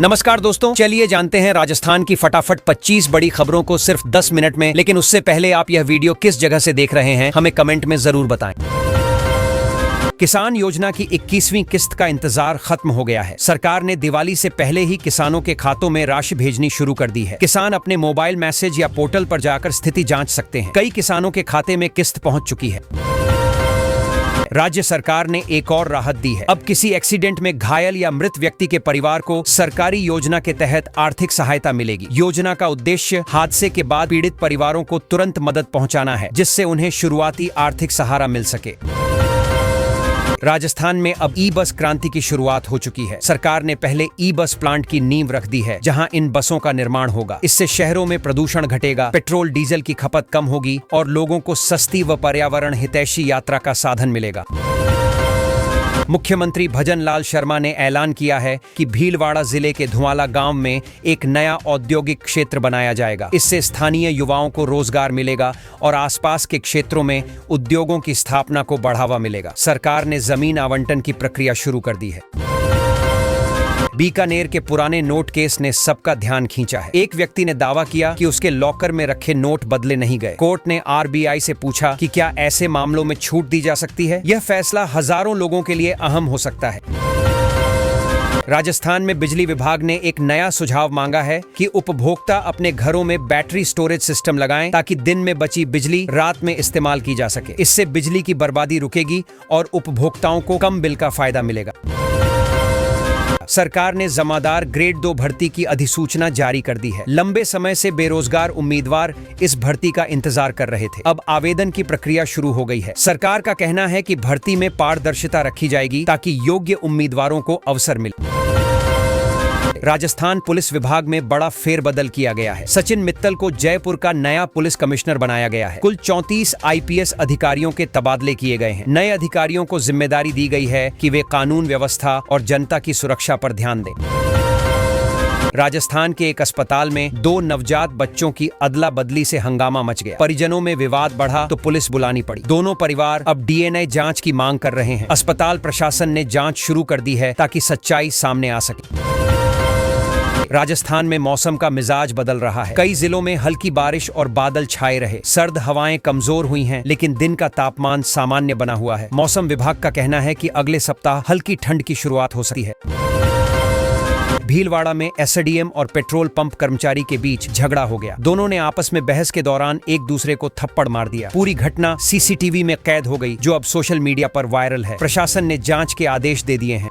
नमस्कार दोस्तों, चलिए जानते हैं राजस्थान की फटाफट 25 बड़ी खबरों को सिर्फ 10 मिनट में। लेकिन उससे पहले आप यह वीडियो किस जगह से देख रहे हैं हमें कमेंट में जरूर बताएं। किसान योजना की 21वीं किस्त का इंतजार खत्म हो गया है। सरकार ने दिवाली से पहले ही किसानों के खातों में राशि भेजनी शुरू कर दी है। किसान अपने मोबाइल मैसेज या पोर्टल पर जाकर स्थिति जांच सकते हैं। कई किसानों के खाते में किस्त पहुंच चुकी है। राज्य सरकार ने एक और राहत दी है। अब किसी एक्सीडेंट में घायल या मृत व्यक्ति के परिवार को सरकारी योजना के तहत आर्थिक सहायता मिलेगी। योजना का उद्देश्य हादसे के बाद पीड़ित परिवारों को तुरंत मदद पहुंचाना है, जिससे उन्हें शुरुआती आर्थिक सहारा मिल सके। राजस्थान में अब ई बस क्रांति की शुरुआत हो चुकी है। सरकार ने पहले ई बस प्लांट की नींव रख दी है, जहां इन बसों का निर्माण होगा। इससे शहरों में प्रदूषण घटेगा, पेट्रोल डीजल की खपत कम होगी और लोगों को सस्ती व पर्यावरण हितैषी यात्रा का साधन मिलेगा। मुख्यमंत्री भजन लाल शर्मा ने ऐलान किया है कि भीलवाड़ा जिले के धुआला गांव में एक नया औद्योगिक क्षेत्र बनाया जाएगा। इससे स्थानीय युवाओं को रोजगार मिलेगा और आसपास के क्षेत्रों में उद्योगों की स्थापना को बढ़ावा मिलेगा। सरकार ने जमीन आवंटन की प्रक्रिया शुरू कर दी है। बीकानेर के पुराने नोट केस ने सबका ध्यान खींचा है। एक व्यक्ति ने दावा किया कि उसके लॉकर में रखे नोट बदले नहीं गए। कोर्ट ने आरबीआई से पूछा कि क्या ऐसे मामलों में छूट दी जा सकती है। यह फैसला हजारों लोगों के लिए अहम हो सकता है। राजस्थान में बिजली विभाग ने एक नया सुझाव मांगा है कि उपभोक्ता अपने घरों में बैटरी स्टोरेज सिस्टम लगाएं, ताकि दिन में बची बिजली रात में इस्तेमाल की जा सके। इससे बिजली की बर्बादी रुकेगी और उपभोक्ताओं को कम बिल का फायदा मिलेगा। सरकार ने जमादार ग्रेड 2 भर्ती की अधिसूचना जारी कर दी है। लंबे समय से बेरोजगार उम्मीदवार इस भर्ती का इंतजार कर रहे थे। अब आवेदन की प्रक्रिया शुरू हो गई है। सरकार का कहना है कि भर्ती में पारदर्शिता रखी जाएगी, ताकि योग्य उम्मीदवारों को अवसर मिले। राजस्थान पुलिस विभाग में बड़ा फेरबदल किया गया है। सचिन मित्तल को जयपुर का नया पुलिस कमिश्नर बनाया गया है। कुल 34 आईपीएस अधिकारियों के तबादले किए गए हैं। नए अधिकारियों को जिम्मेदारी दी गई है कि वे कानून व्यवस्था और जनता की सुरक्षा पर ध्यान दें। राजस्थान के एक अस्पताल में 2 नवजात बच्चों की अदला बदली से हंगामा मच गया। परिजनों में विवाद बढ़ा तो पुलिस बुलानी पड़ी। दोनों परिवार अब डीएनए जांच की मांग कर रहे हैं। अस्पताल प्रशासन ने जांच शुरू कर दी है, ताकि सच्चाई सामने आ सके। राजस्थान में मौसम का मिजाज बदल रहा है। कई जिलों में हल्की बारिश और बादल छाए रहे। सर्द हवाएं कमजोर हुई हैं, लेकिन दिन का तापमान सामान्य बना हुआ है। मौसम विभाग का कहना है कि अगले सप्ताह हल्की ठंड की शुरुआत हो सकती है। भीलवाड़ा में एसडीएम और पेट्रोल पंप कर्मचारी के बीच झगड़ा हो गया। दोनों ने आपस में बहस के दौरान एक दूसरे को थप्पड़ मार दिया। पूरी घटना सीसीटीवी में कैद हो गई, जो अब सोशल मीडिया पर वायरल है। प्रशासन ने जांच के आदेश दे दिए हैं।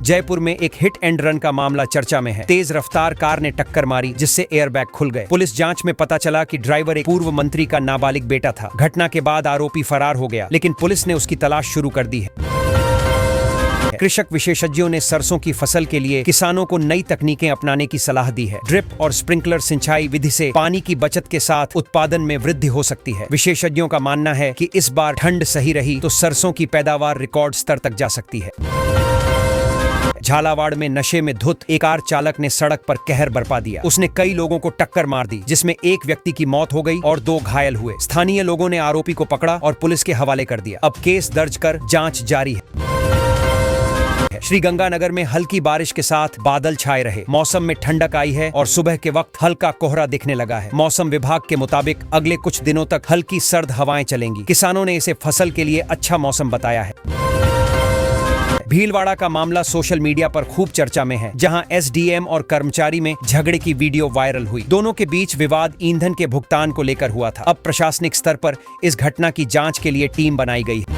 जयपुर में एक हिट एंड रन का मामला चर्चा में है। तेज रफ्तार कार ने टक्कर मारी, जिससे एयरबैग खुल गए। पुलिस जांच में पता चला कि ड्राइवर एक पूर्व मंत्री का नाबालिग बेटा था। घटना के बाद आरोपी फरार हो गया, लेकिन पुलिस ने उसकी तलाश शुरू कर दी है। कृषक विशेषज्ञों ने सरसों की फसल के लिए किसानों को नई तकनीकें अपनाने की सलाह दी है। ड्रिप और स्प्रिंकलर सिंचाई विधि से पानी की बचत के साथ उत्पादन में वृद्धि हो सकती है। विशेषज्ञों का मानना है कि इस बार ठंड सही रही तो सरसों की पैदावार रिकॉर्ड स्तर तक जा सकती है। झालावाड़ में नशे में धुत एक कार चालक ने सड़क पर कहर बरपा दिया। उसने कई लोगों को टक्कर मार दी, जिसमें एक व्यक्ति की मौत हो गई और 2 घायल हुए। स्थानीय लोगों ने आरोपी को पकड़ा और पुलिस के हवाले कर दिया। अब केस दर्ज कर जांच जारी है। श्रीगंगानगर में हल्की बारिश के साथ बादल छाए रहे। मौसम में ठंडक आई है और सुबह के वक्त हल्का कोहरा दिखने लगा है। मौसम विभाग के मुताबिक अगले कुछ दिनों तक हल्की सर्द हवाएं चलेंगी। किसानों ने इसे फसल के लिए अच्छा मौसम बताया है। भीलवाड़ा का मामला सोशल मीडिया पर खूब चर्चा में है, जहां एसडीएम और कर्मचारी में झगड़े की वीडियो वायरल हुई। दोनों के बीच विवाद ईंधन के भुगतान को लेकर हुआ था। अब प्रशासनिक स्तर पर इस घटना की जांच के लिए टीम बनाई गई है।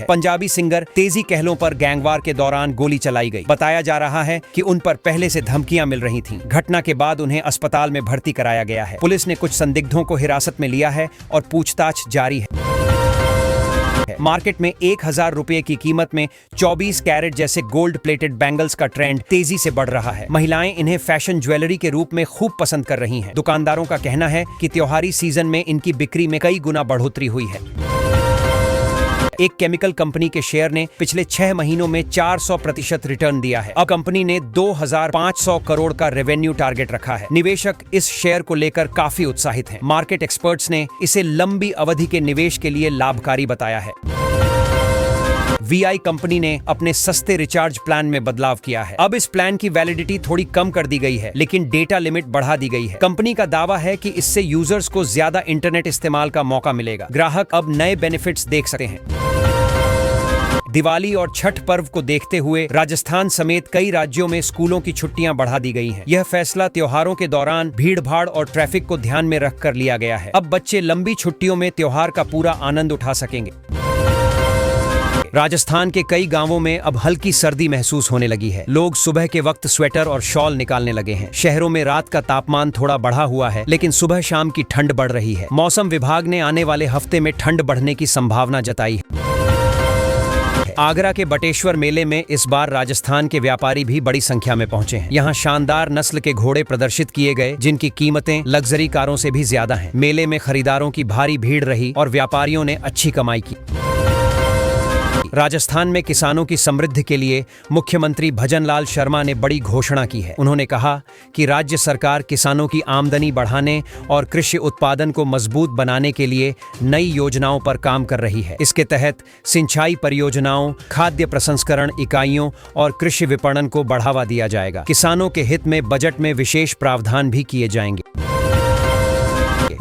पंजाबी सिंगर तेजी कहलों पर गैंगवार के दौरान गोली चलाई गई। बताया जा रहा है कि उन पर पहले से धमकियां मिल रही थीं। घटना के बाद उन्हें अस्पताल में भर्ती कराया गया है। पुलिस ने कुछ संदिग्धों को हिरासत में लिया है और पूछताछ जारी है। मार्केट में 1000 रुपए की कीमत में 24 कैरेट जैसे गोल्ड प्लेटेड बैंगल्स का ट्रेंड तेजी से बढ़ रहा है। महिलाएं इन्हें फैशन ज्वेलरी के रूप में खूब पसंद कर रही हैं। दुकानदारों का कहना है कि त्योहारी सीजन में इनकी बिक्री में कई गुना बढ़ोतरी हुई है। एक केमिकल कंपनी के शेयर ने पिछले 6 महीनों में 400% रिटर्न दिया है। अब कंपनी ने 2500 करोड़ का रेवेन्यू टारगेट रखा है। निवेशक इस शेयर को लेकर काफी उत्साहित हैं। मार्केट एक्सपर्ट्स ने इसे लंबी अवधि के निवेश के लिए लाभकारी बताया है। VI कंपनी ने अपने सस्ते रिचार्ज प्लान में बदलाव किया है। अब इस प्लान की वैलिडिटी थोड़ी कम कर दी गई है, लेकिन डेटा लिमिट बढ़ा दी गई है। कंपनी का दावा है कि इससे यूजर्स को ज्यादा इंटरनेट इस्तेमाल का मौका मिलेगा। ग्राहक अब नए बेनिफिट्स देख सकते हैं। दिवाली और छठ पर्व को देखते हुए राजस्थान समेत कई राज्यों में स्कूलों की छुट्टियां बढ़ा दी गई हैं। यह फैसला त्योहारों के दौरान भीड़-भाड़ और ट्रैफिक को ध्यान में रखकर लिया गया है। अब बच्चे लंबी छुट्टियों में त्योहार का पूरा आनंद उठा सकेंगे। राजस्थान के कई गांवों में अब हल्की सर्दी महसूस होने लगी है। लोग सुबह के वक्त स्वेटर और शॉल निकालने लगे हैं। शहरों में रात का तापमान थोड़ा बढ़ा हुआ है, लेकिन सुबह शाम की ठंड बढ़ रही है। मौसम विभाग ने आने वाले हफ्ते में ठंड बढ़ने की संभावना जताई है। आगरा के बटेश्वर मेले में इस बार राजस्थान के व्यापारी भी बड़ी संख्या में पहुंचे हैं। यहाँ शानदार नस्ल के घोड़े प्रदर्शित किए गए, जिनकी कीमतें लग्जरी कारों से भी ज्यादा हैं। मेले में खरीदारों की भारी भीड़ रही और व्यापारियों ने अच्छी कमाई की। राजस्थान में किसानों की समृद्धि के लिए मुख्यमंत्री भजनलाल शर्मा ने बड़ी घोषणा की है। उन्होंने कहा कि राज्य सरकार किसानों की आमदनी बढ़ाने और कृषि उत्पादन को मजबूत बनाने के लिए नई योजनाओं पर काम कर रही है। इसके तहत सिंचाई परियोजनाओं, खाद्य प्रसंस्करण इकाइयों और कृषि विपणन को बढ़ावा दिया जाएगा। किसानों के हित में बजट में विशेष प्रावधान भी किए जाएंगे।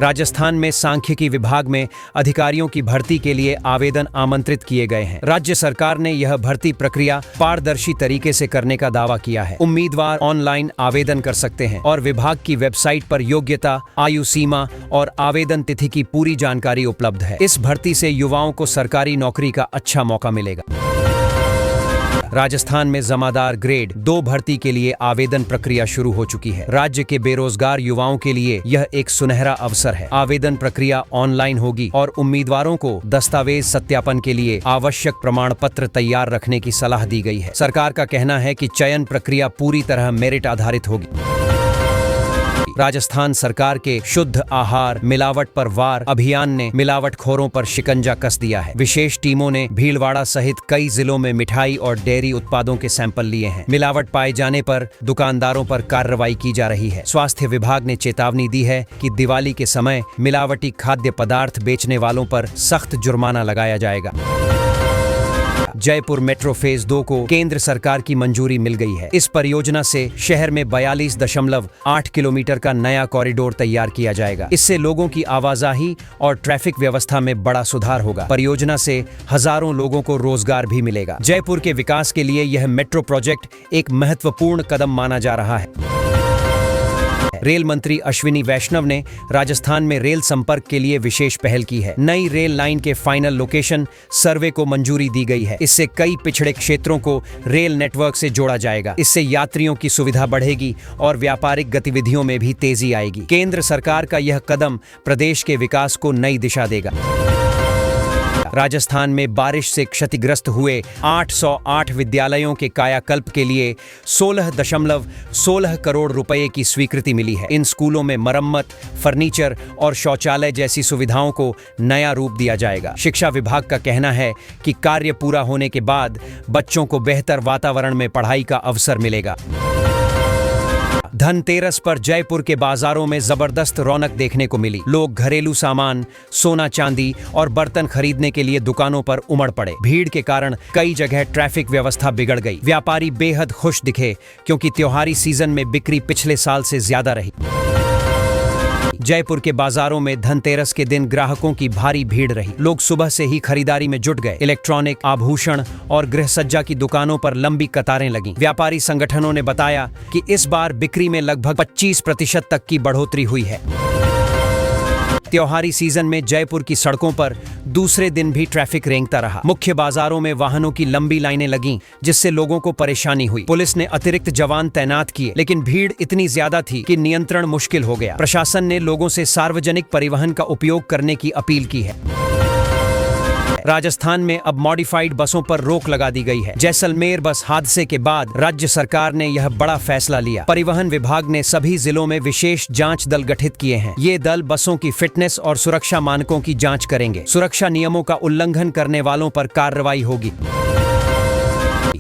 राजस्थान में सांख्यिकी विभाग में अधिकारियों की भर्ती के लिए आवेदन आमंत्रित किए गए हैं। राज्य सरकार ने यह भर्ती प्रक्रिया पारदर्शी तरीके से करने का दावा किया है। उम्मीदवार ऑनलाइन आवेदन कर सकते हैं और विभाग की वेबसाइट पर योग्यता, आयु सीमा और आवेदन तिथि की पूरी जानकारी उपलब्ध है। इस भर्ती से युवाओं को सरकारी नौकरी का अच्छा मौका मिलेगा। राजस्थान में जमादार ग्रेड 2 भर्ती के लिए आवेदन प्रक्रिया शुरू हो चुकी है। राज्य के बेरोजगार युवाओं के लिए यह एक सुनहरा अवसर है। आवेदन प्रक्रिया ऑनलाइन होगी और उम्मीदवारों को दस्तावेज सत्यापन के लिए आवश्यक प्रमाण पत्र तैयार रखने की सलाह दी गई है। सरकार का कहना है कि चयन प्रक्रिया पूरी तरह मेरिट आधारित होगी। राजस्थान सरकार के शुद्ध आहार मिलावट पर वार अभियान ने मिलावटखोरों पर शिकंजा कस दिया है। विशेष टीमों ने भीलवाड़ा सहित कई जिलों में मिठाई और डेयरी उत्पादों के सैंपल लिए हैं। मिलावट पाए जाने पर दुकानदारों पर कार्रवाई की जा रही है। स्वास्थ्य विभाग ने चेतावनी दी है कि दिवाली के समय मिलावटी खाद्य पदार्थ बेचने वालों पर सख्त जुर्माना लगाया जाएगा। जयपुर मेट्रो फेज 2 को केंद्र सरकार की मंजूरी मिल गई है। इस परियोजना से शहर में 42.8 किलोमीटर का नया कॉरिडोर तैयार किया जाएगा। इससे लोगों की आवाजाही और ट्रैफिक व्यवस्था में बड़ा सुधार होगा। परियोजना से हजारों लोगों को रोजगार भी मिलेगा। जयपुर के विकास के लिए यह मेट्रो प्रोजेक्ट एक महत्वपूर्ण कदम माना जा रहा है। रेल मंत्री अश्विनी वैष्णव ने राजस्थान में रेल संपर्क के लिए विशेष पहल की है। नई रेल लाइन के फाइनल लोकेशन सर्वे को मंजूरी दी गई है। इससे कई पिछड़े क्षेत्रों को रेल नेटवर्क से जोड़ा जाएगा। इससे यात्रियों की सुविधा बढ़ेगी और व्यापारिक गतिविधियों में भी तेजी आएगी। केंद्र सरकार का यह कदम प्रदेश के विकास को नई दिशा देगा। राजस्थान में बारिश से क्षतिग्रस्त हुए 808 विद्यालयों के कायाकल्प के लिए 16.16 करोड़ रुपए की स्वीकृति मिली है। इन स्कूलों में मरम्मत, फर्नीचर और शौचालय जैसी सुविधाओं को नया रूप दिया जाएगा। शिक्षा विभाग का कहना है कि कार्य पूरा होने के बाद बच्चों को बेहतर वातावरण में पढ़ाई का अवसर मिलेगा। धनतेरस पर जयपुर के बाजारों में जबरदस्त रौनक देखने को मिली। लोग घरेलू सामान, सोना चांदी और बर्तन खरीदने के लिए दुकानों पर उमड़ पड़े। भीड़ के कारण कई जगह ट्रैफिक व्यवस्था बिगड़ गई। व्यापारी बेहद खुश दिखे क्योंकि त्योहारी सीजन में बिक्री पिछले साल से ज्यादा रही। जयपुर के बाजारों में धनतेरस के दिन ग्राहकों की भारी भीड़ रही। लोग सुबह से ही खरीदारी में जुट गए। इलेक्ट्रॉनिक, आभूषण और गृह सज्जा की दुकानों पर लंबी कतारें लगीं। व्यापारी संगठनों ने बताया कि इस बार बिक्री में लगभग 25% तक की बढ़ोतरी हुई है। त्योहारी सीजन में जयपुर की सड़कों पर दूसरे दिन भी ट्रैफिक रेंगता रहा। मुख्य बाजारों में वाहनों की लंबी लाइनें लगीं, जिससे लोगों को परेशानी हुई। पुलिस ने अतिरिक्त जवान तैनात किए, लेकिन भीड़ इतनी ज्यादा थी कि नियंत्रण मुश्किल हो गया। प्रशासन ने लोगों से सार्वजनिक परिवहन का उपयोग करने की अपील की है। राजस्थान में अब मॉडिफाइड बसों पर रोक लगा दी गई है। जैसलमेर बस हादसे के बाद राज्य सरकार ने यह बड़ा फैसला लिया। परिवहन विभाग ने सभी जिलों में विशेष जांच दल गठित किए हैं। ये दल बसों की फिटनेस और सुरक्षा मानकों की जांच करेंगे। सुरक्षा नियमों का उल्लंघन करने वालों पर कार्रवाई होगी।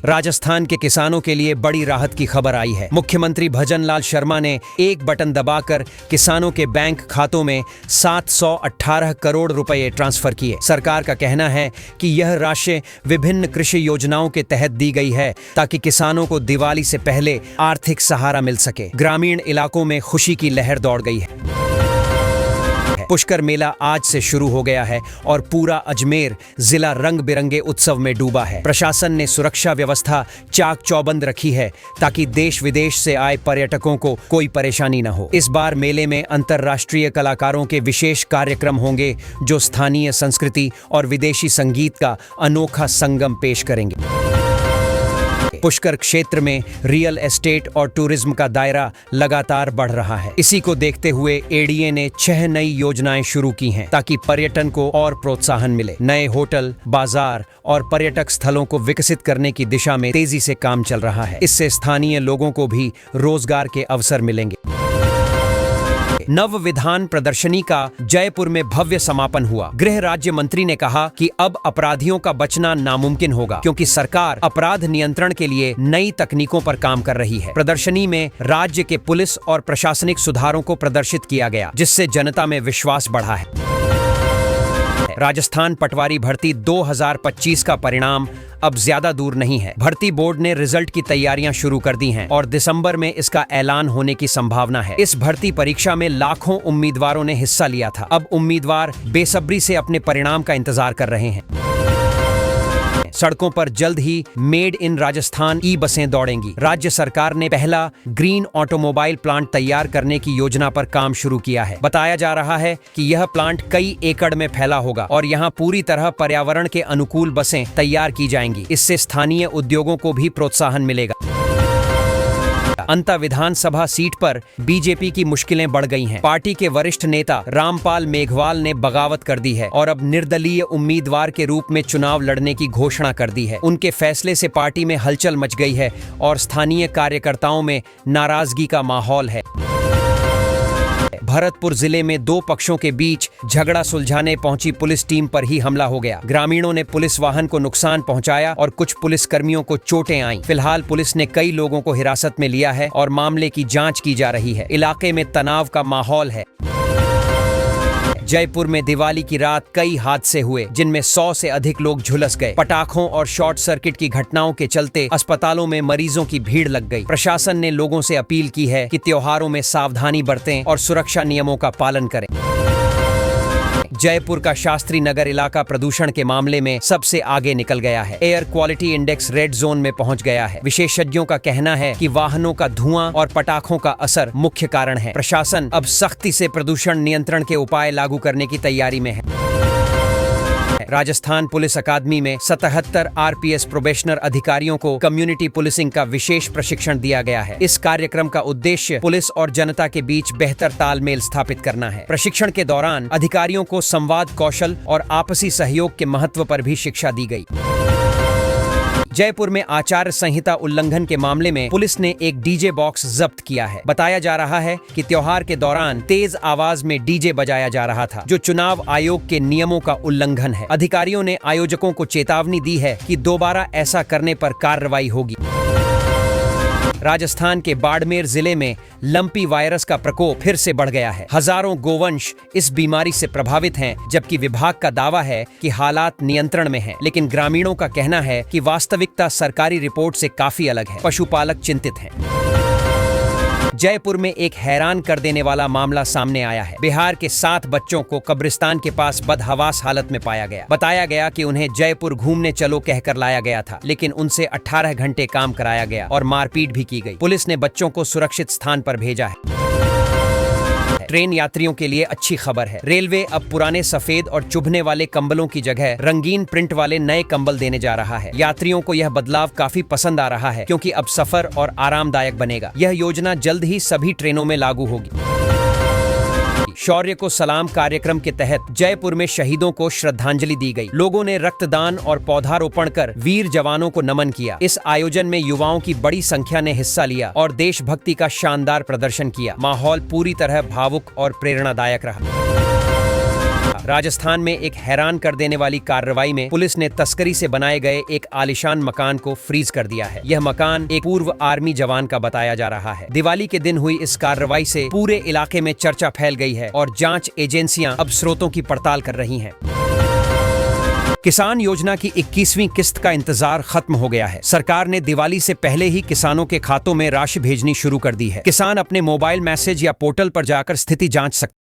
हुई। राजस्थान के किसानों के लिए बड़ी राहत की खबर आई है। मुख्यमंत्री भजन लाल शर्मा ने एक बटन दबाकर किसानों के बैंक खातों में 718 करोड़ रुपए ट्रांसफर किए। सरकार का कहना है कि यह राशि विभिन्न कृषि योजनाओं के तहत दी गई है ताकि किसानों को दिवाली से पहले आर्थिक सहारा मिल सके। ग्रामीण इलाकों में खुशी की लहर दौड़ गई है। पुष्कर मेला आज से शुरू हो गया है और पूरा अजमेर जिला रंग बिरंगे उत्सव में डूबा है। प्रशासन ने सुरक्षा व्यवस्था चाक चौबंद रखी है ताकि देश विदेश से आए पर्यटकों को कोई परेशानी न हो। इस बार मेले में अंतर्राष्ट्रीय कलाकारों के विशेष कार्यक्रम होंगे जो स्थानीय संस्कृति और विदेशी संगीत का अनोखा संगम पेश करेंगे। पुष्कर क्षेत्र में रियल एस्टेट और टूरिज्म का दायरा लगातार बढ़ रहा है। इसी को देखते हुए एडीए ने 6 नई योजनाएं शुरू की हैं ताकि पर्यटन को और प्रोत्साहन मिले। नए होटल, बाजार और पर्यटक स्थलों को विकसित करने की दिशा में तेजी से काम चल रहा है। इससे स्थानीय लोगों को भी रोजगार के अवसर मिलेंगे। नव विधान प्रदर्शनी का जयपुर में भव्य समापन हुआ। गृह राज्य मंत्री ने कहा कि अब अपराधियों का बचना नामुमकिन होगा क्योंकि सरकार अपराध नियंत्रण के लिए नई तकनीकों पर काम कर रही है। प्रदर्शनी में राज्य के पुलिस और प्रशासनिक सुधारों को प्रदर्शित किया गया जिससे जनता में विश्वास बढ़ा है। राजस्थान पटवारी भर्ती 2025 का परिणाम अब ज्यादा दूर नहीं है। भर्ती बोर्ड ने रिजल्ट की तैयारियां शुरू कर दी हैं और दिसंबर में इसका ऐलान होने की संभावना है। इस भर्ती परीक्षा में लाखों उम्मीदवारों ने हिस्सा लिया था। अब उम्मीदवार बेसब्री से अपने परिणाम का इंतजार कर रहे हैं। सड़कों पर जल्द ही मेड इन राजस्थान ई बसें दौड़ेंगी। राज्य सरकार ने पहला ग्रीन ऑटोमोबाइल प्लांट तैयार करने की योजना पर काम शुरू किया है। बताया जा रहा है कि यह प्लांट कई एकड़ में फैला होगा और यहां पूरी तरह पर्यावरण के अनुकूल बसें तैयार की जाएंगी। इससे स्थानीय उद्योगों को भी प्रोत्साहन मिलेगा। अंता विधानसभा सीट पर बीजेपी की मुश्किलें बढ़ गई हैं। पार्टी के वरिष्ठ नेता रामपाल मेघवाल ने बगावत कर दी है और अब निर्दलीय उम्मीदवार के रूप में चुनाव लड़ने की घोषणा कर दी है। उनके फैसले से पार्टी में हलचल मच गई है और स्थानीय कार्यकर्ताओं में नाराजगी का माहौल है। भरतपुर जिले में 2 पक्षों के बीच झगड़ा सुलझाने पहुंची पुलिस टीम पर ही हमला हो गया। ग्रामीणों ने पुलिस वाहन को नुकसान पहुंचाया और कुछ पुलिस कर्मियों को चोटें आईं। फिलहाल पुलिस ने कई लोगों को हिरासत में लिया है और मामले की जांच की जा रही है। इलाके में तनाव का माहौल है। जयपुर में दिवाली की रात कई हादसे हुए जिनमें 100 से अधिक लोग झुलस गए। पटाखों और शॉर्ट सर्किट की घटनाओं के चलते अस्पतालों में मरीजों की भीड़ लग गई। प्रशासन ने लोगों से अपील की है कि त्योहारों में सावधानी बरतें और सुरक्षा नियमों का पालन करें। जयपुर का शास्त्री नगर इलाका प्रदूषण के मामले में सबसे आगे निकल गया है। Air quality index red zone में पहुंच गया है। विशेषज्ञों का कहना है कि वाहनों का धुआं और पटाखों का असर मुख्य कारण है। प्रशासन अब सख्ती से प्रदूषण नियंत्रण के उपाय लागू करने की तैयारी में है। राजस्थान पुलिस अकादमी में 77 आरपीएस प्रोबेशनर अधिकारियों को कम्युनिटी पुलिसिंग का विशेष प्रशिक्षण दिया गया है। इस कार्यक्रम का उद्देश्य पुलिस और जनता के बीच बेहतर तालमेल स्थापित करना है। प्रशिक्षण के दौरान अधिकारियों को संवाद कौशल और आपसी सहयोग के महत्व पर भी शिक्षा दी गई। जयपुर में आचार संहिता उल्लंघन के मामले में पुलिस ने एक डीजे बॉक्स जब्त किया है। बताया जा रहा है कि त्योहार के दौरान तेज आवाज में डीजे बजाया जा रहा था जो चुनाव आयोग के नियमों का उल्लंघन है। अधिकारियों ने आयोजकों को चेतावनी दी है कि दोबारा ऐसा करने पर कार्रवाई होगी। राजस्थान के बाड़मेर जिले में लंपी वायरस का प्रकोप फिर से बढ़ गया है। हजारों गोवंश इस बीमारी से प्रभावित हैं, जबकि विभाग का दावा है कि हालात नियंत्रण में हैं। लेकिन ग्रामीणों का कहना है कि वास्तविकता सरकारी रिपोर्ट से काफी अलग है। पशुपालक चिंतित हैं। जयपुर में एक हैरान कर देने वाला मामला सामने आया है। बिहार के 7 बच्चों को कब्रिस्तान के पास बदहवास हालत में पाया गया। बताया गया कि उन्हें जयपुर घूमने चलो कहकर लाया गया था, लेकिन उनसे 18 घंटे काम कराया गया और मारपीट भी की गई। पुलिस ने बच्चों को सुरक्षित स्थान पर भेजा है। ट्रेन यात्रियों के लिए अच्छी खबर है। रेलवे अब पुराने सफेद और चुभने वाले कंबलों की जगह रंगीन प्रिंट वाले नए कंबल देने जा रहा है। यात्रियों को यह बदलाव काफी पसंद आ रहा है क्योंकि अब सफर और आरामदायक बनेगा। यह योजना जल्द ही सभी ट्रेनों में लागू होगी। शौर्य को सलाम कार्यक्रम के तहत जयपुर में शहीदों को श्रद्धांजलि दी गई। लोगों ने रक्तदान और पौधारोपण कर वीर जवानों को नमन किया। इस आयोजन में युवाओं की बड़ी संख्या ने हिस्सा लिया और देशभक्ति का शानदार प्रदर्शन किया। माहौल पूरी तरह भावुक और प्रेरणादायक रहा। राजस्थान में एक हैरान कर देने वाली कार्रवाई में पुलिस ने तस्करी से बनाए गए एक आलीशान मकान को फ्रीज कर दिया है। यह मकान एक पूर्व आर्मी जवान का बताया जा रहा है। दिवाली के दिन हुई इस कार्रवाई से पूरे इलाके में चर्चा फैल गई है और जांच एजेंसियां अब स्रोतों की पड़ताल कर रही हैं। किसान योजना की 21वीं किस्त का इंतजार खत्म हो गया है। सरकार ने दिवाली से पहले ही किसानों के खातों में राशि भेजनी शुरू कर दी है। किसान अपने मोबाइल मैसेज या पोर्टल पर जाकर स्थिति जांच सकते हैं।